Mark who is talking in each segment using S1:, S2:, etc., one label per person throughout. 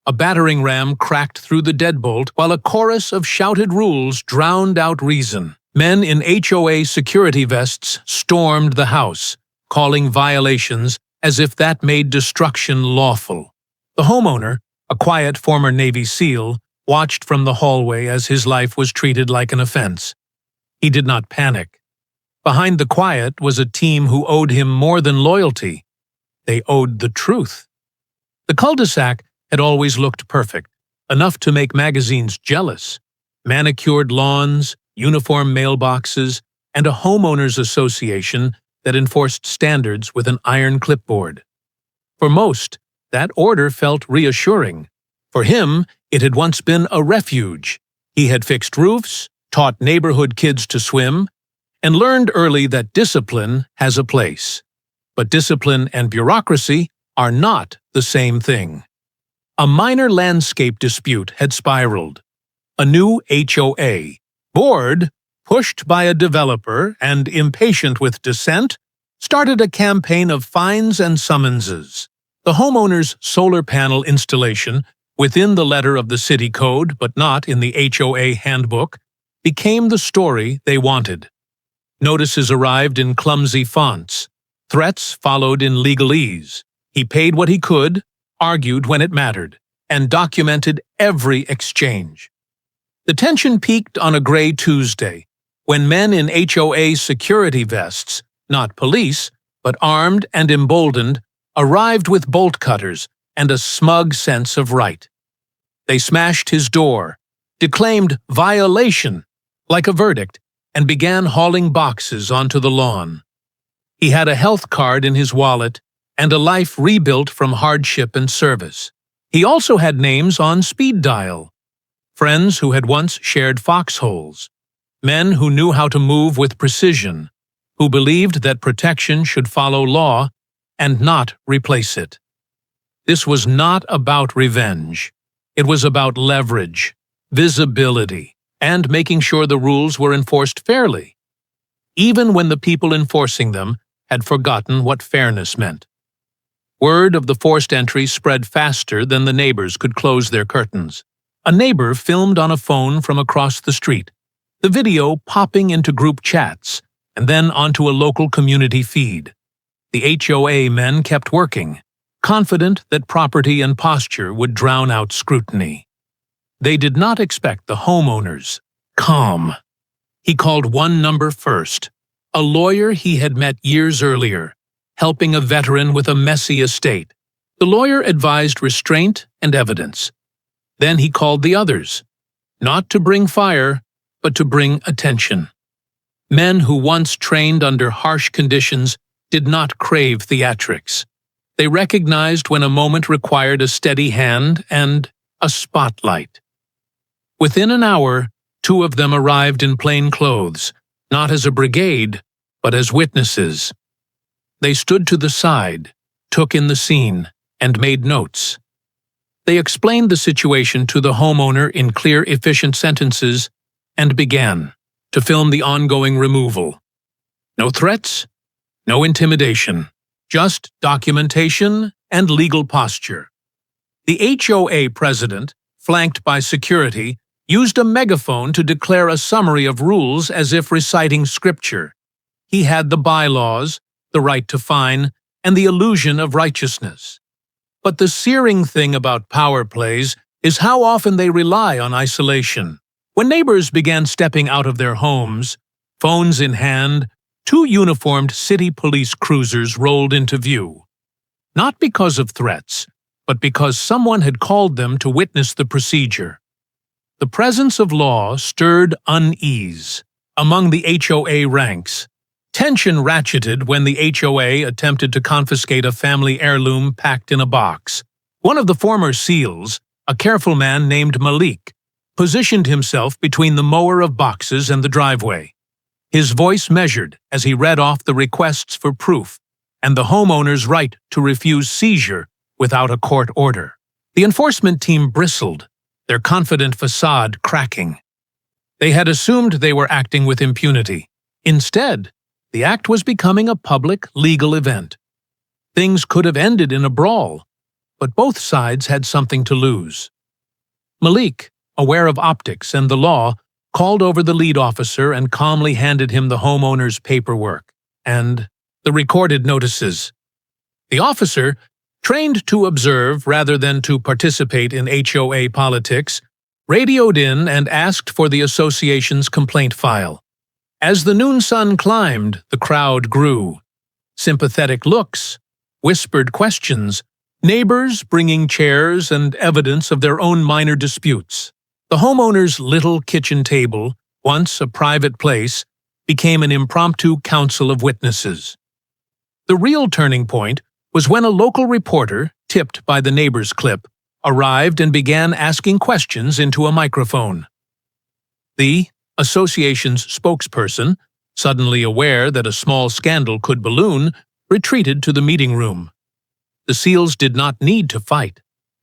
S1: A battering ram cracked through the deadbolt while a chorus of shouted rules drowned out reason. Men in HOA security vests stormed the house, calling violations as if that made destruction lawful. The homeowner, a quiet former Navy SEAL, watched from the hallway as his life was treated like an offense. He did not panic. Behind the quiet was a team who owed him more than loyalty. They owed the truth. The cul-de-sac had always looked perfect, enough to make magazines jealous. Manicured lawns, uniform mailboxes, and a homeowners association that enforced standards with an iron clipboard. For most, that order felt reassuring. For him, it had once been a refuge. He had fixed roofs, taught neighborhood kids to swim, and learned early that discipline has a place. But discipline and bureaucracy are not the same thing. A minor landscape dispute had spiraled. A new HOA, bored, pushed by a developer and impatient with dissent, started a campaign of fines and summonses. The homeowner's solar panel installation, within the letter of the city code but not in the HOA handbook, became the story they wanted. Notices arrived in clumsy fonts. Threats followed in legalese. He paid what he could, argued when it mattered, and documented every exchange. The tension peaked on a gray Tuesday, when men in HOA security vests, not police, but armed and emboldened, arrived with bolt cutters and a smug sense of right. They smashed his door, declaimed violation like a verdict, and began hauling boxes onto the lawn. He had a health card in his wallet and a life rebuilt from hardship and service. He also had names on speed dial, friends who had once shared foxholes, men who knew how to move with precision, who believed that protection should follow law and not replace it. This was not about revenge. It was about leverage, visibility, and making sure the rules were enforced fairly, even when the people enforcing them had forgotten what fairness meant. Word of the forced entry spread faster than the neighbors could close their curtains. A neighbor filmed on a phone from across the street, the video popping into group chats and then onto a local community feed. The HOA men kept working, confident that property and posture would drown out scrutiny. They did not expect the homeowners. Calm. He called one number first, a lawyer he had met years earlier, helping a veteran with a messy estate. The lawyer advised restraint and evidence. Then he called the others, not to bring fire, but to bring attention. Men who once trained under harsh conditions did not crave theatrics. They recognized when a moment required a steady hand and a spotlight. Within an hour, 2 of them arrived in plain clothes, not as a brigade, but as witnesses. They stood to the side, took in the scene, and made notes. They explained the situation to the homeowner in clear, efficient sentences and began to film the ongoing removal. No threats, no intimidation, just documentation and legal posture. The HOA president, flanked by security, used a megaphone to declare a summary of rules as if reciting scripture. He had the bylaws, the right to fine, and the illusion of righteousness. But the searing thing about power plays is how often they rely on isolation. When neighbors began stepping out of their homes, phones in hand, 2 uniformed city police cruisers rolled into view. Not because of threats, but because someone had called them to witness the procedure. The presence of law stirred unease among the HOA ranks. Tension ratcheted when the HOA attempted to confiscate a family heirloom packed in a box. One of the former SEALs, a careful man named Malik, positioned himself between the mower of boxes and the driveway. His voice measured as he read off the requests for proof and the homeowner's right to refuse seizure without a court order. The enforcement team bristled, their confident facade cracking. They had assumed they were acting with impunity. Instead, the act was becoming a public, legal event. Things could have ended in a brawl, but both sides had something to lose. Malik, aware of optics and the law, called over the lead officer and calmly handed him the homeowner's paperwork and the recorded notices. The officer, trained to observe rather than to participate in HOA politics, radioed in and asked for the association's complaint file. As the noon sun climbed, the crowd grew. Sympathetic looks, whispered questions, neighbors bringing chairs and evidence of their own minor disputes. The homeowner's little kitchen table, once a private place, became an impromptu council of witnesses. The real turning point was when a local reporter, tipped by the neighbor's clip, arrived and began asking questions into a microphone. The association's spokesperson, suddenly aware that a small scandal could balloon, retreated to the meeting room. The SEALs did not need to fight.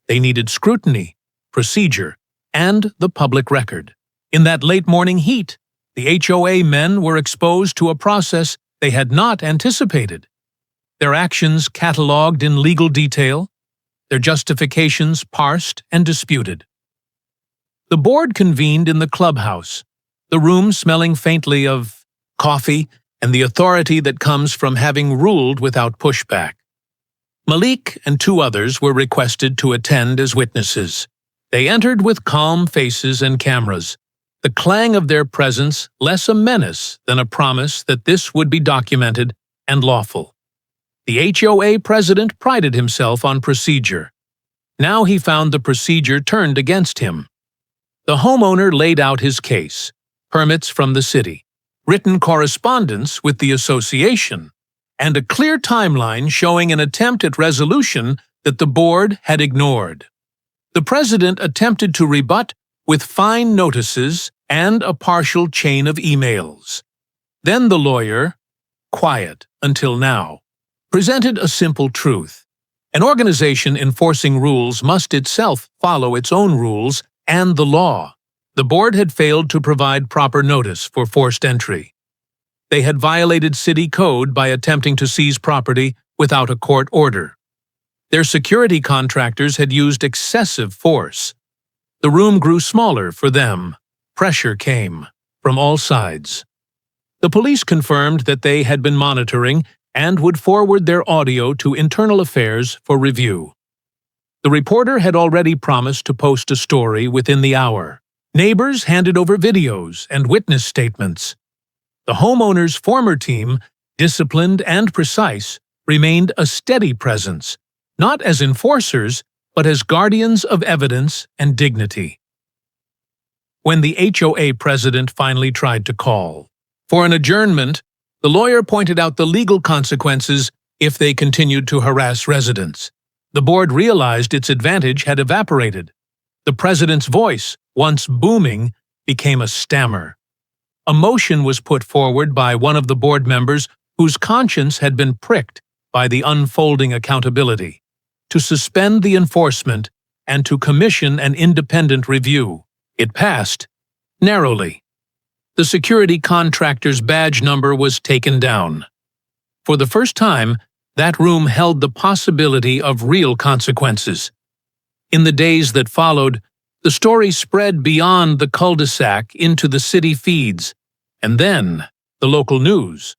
S1: They needed scrutiny, procedure, and the public record. In that late morning heat, the HOA men were exposed to a process they had not anticipated. Their actions catalogued in legal detail, their justifications parsed and disputed. The board convened in the clubhouse, the room smelling faintly of coffee and the authority that comes from having ruled without pushback. Malik and two others were requested to attend as witnesses. They entered with calm faces and cameras, the clang of their presence less a menace than a promise that this would be documented and lawful. The HOA president prided himself on procedure. Now he found the procedure turned against him. The homeowner laid out his case, permits from the city, written correspondence with the association, and a clear timeline showing an attempt at resolution that the board had ignored. The president attempted to rebut with fine notices and a partial chain of emails. Then the lawyer, quiet until now, presented a simple truth. An organization enforcing rules must itself follow its own rules and the law. The board had failed to provide proper notice for forced entry. They had violated city code by attempting to seize property without a court order. Their security contractors had used excessive force. The room grew smaller for them. Pressure came from all sides. The police confirmed that they had been monitoring and would forward their audio to Internal Affairs for review. The reporter had already promised to post a story within the hour. Neighbors handed over videos and witness statements. The homeowner's former team, disciplined and precise, remained a steady presence, not as enforcers, but as guardians of evidence and dignity. When the HOA president finally tried to call for an adjournment, the lawyer pointed out the legal consequences if they continued to harass residents. The board realized its advantage had evaporated. The president's voice, once booming, became a stammer. A motion was put forward by one of the board members whose conscience had been pricked by the unfolding accountability, to suspend the enforcement and to commission an independent review. It passed, narrowly. The security contractor's badge number was taken down. For the first time, that room held the possibility of real consequences. In the days that followed, the story spread beyond the cul-de-sac into the city feeds, and then the local news.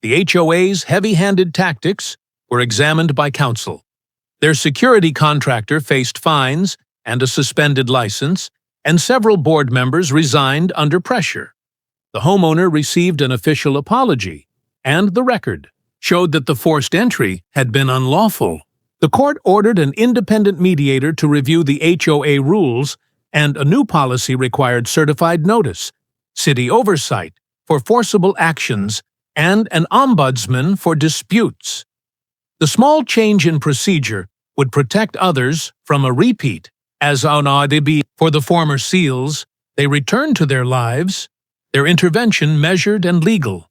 S1: The HOA's heavy-handed tactics were examined by council. Their security contractor faced fines and a suspended license, and several board members resigned under pressure. The homeowner received an official apology, and the record showed that the forced entry had been unlawful. The court ordered an independent mediator to review the HOA rules, and a new policy required certified notice, city oversight for forcible actions, and an ombudsman for disputes. The small change in procedure would protect others from a repeat. As on ADB for the former SEALs, they returned to their lives, their intervention measured and legal.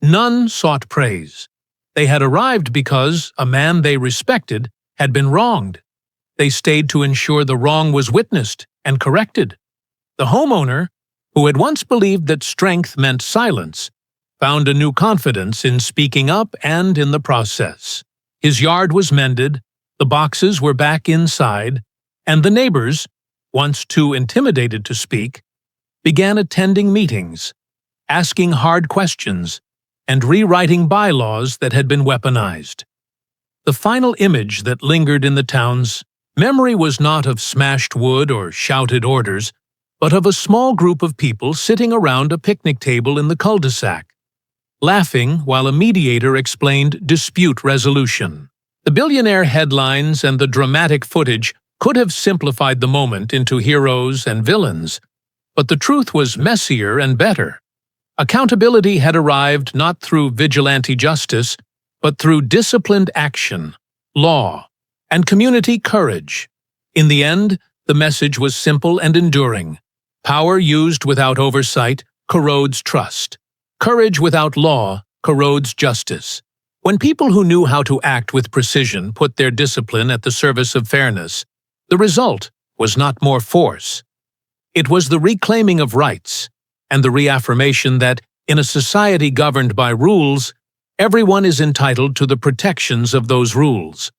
S1: None sought praise. They had arrived because a man they respected had been wronged. They stayed to ensure the wrong was witnessed and corrected. The homeowner, who had once believed that strength meant silence, found a new confidence in speaking up and in the process. His yard was mended, The boxes were back inside, and the neighbors, once too intimidated to speak, began attending meetings, asking hard questions, and rewriting bylaws that had been weaponized. The final image that lingered in the town's memory was not of smashed wood or shouted orders, but of a small group of people sitting around a picnic table in the cul-de-sac, laughing while a mediator explained dispute resolution. The billionaire headlines and the dramatic footage could have simplified the moment into heroes and villains, but the truth was messier and better. Accountability had arrived not through vigilante justice, but through disciplined action, law, and community courage. In the end, the message was simple and enduring. Power used without oversight corrodes trust. Courage without law corrodes justice. When people who knew how to act with precision put their discipline at the service of fairness, the result was not more force. It was the reclaiming of rights and the reaffirmation that, in a society governed by rules, everyone is entitled to the protections of those rules.